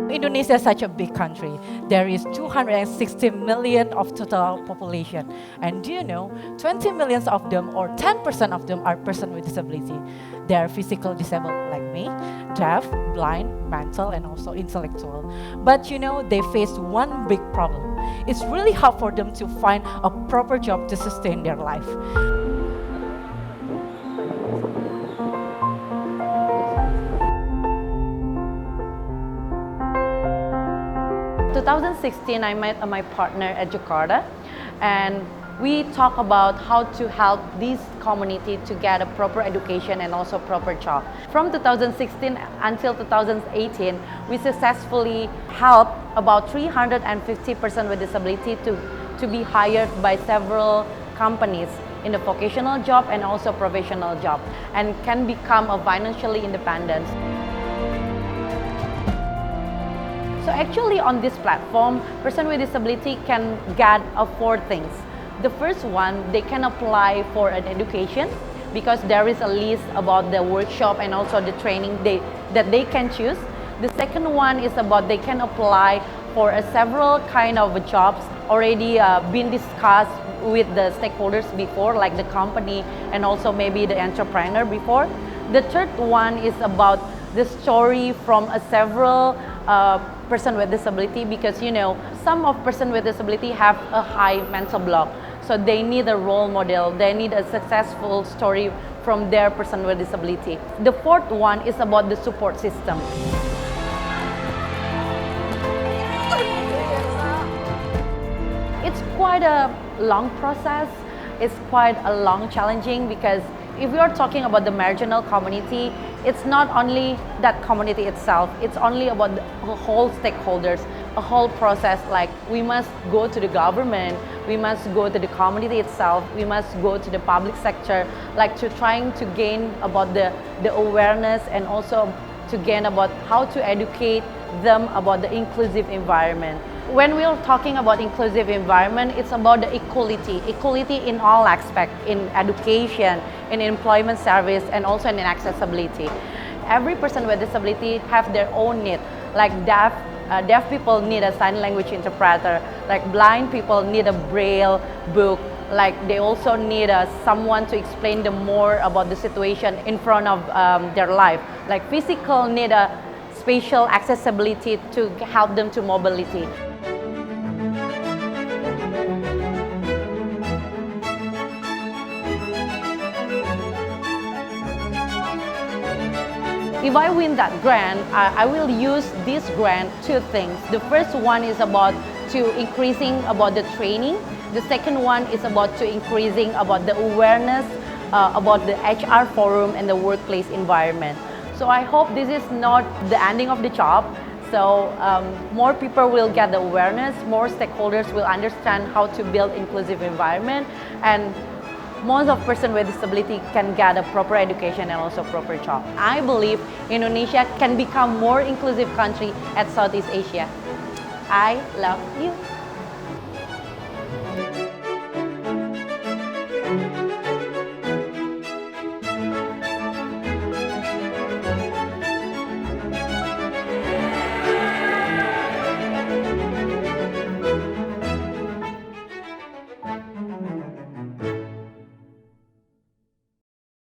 Indonesia is such a big country. There is 260 million of total population. And do you know, 20 million of them, or 10% of them, are persons with disability. They are physical disabled like me, deaf, blind, mental, and also intellectual. But you know, they face one big problem. It's really hard for them to find a proper job to sustain their life. 2016, I met my partner at Jakarta, and we talk about how to help this community to get a proper education and also proper job. From 2016 until 2018, we successfully helped about 350 persons with disability to be hired by several companies in the vocational job and also professional job, and can become a financially independent. So actually on this platform, person with disability can get 4 things. The first one, they can apply for an education because there is a list about the workshop and also the training that they can choose. The second one is about they can apply for several kind of jobs already been discussed with the stakeholders before, like the company and also maybe the entrepreneur before. The third one is about the story from several person with disability, because you know some of person with disability have a high mental block, so they need a role model, they need a successful story from their person with disability. The fourth one is about the support system. It's quite a long process, it's quite a long challenging, because if we are talking about the marginal community, it's not only that community itself, it's only about the whole stakeholders, a whole process. Like we must go to the government, we must go to the community itself, we must go to the public sector, like to trying to gain about the awareness and also to gain about how to educate them about the inclusive environment. When we are talking about inclusive environment, it's about the equality in all aspects, in education, in employment service, and also in accessibility. Every person with disability have their own need. Like deaf people need a sign language interpreter. Like blind people need a braille book. Like they also need someone to explain them more about the situation in front of their life. Like physical need a spatial accessibility to help them to mobility. If I win that grant, I will use this grant 2 things. The first one is about to increasing about the training. The second one is about to increasing about the awareness about the HR forum and the workplace environment. So I hope this is not the ending of the job. So more people will get the awareness, more stakeholders will understand how to build inclusive environment, and most of person with disability can get a proper education and also proper job. I believe Indonesia can become more inclusive country at Southeast Asia. I love you.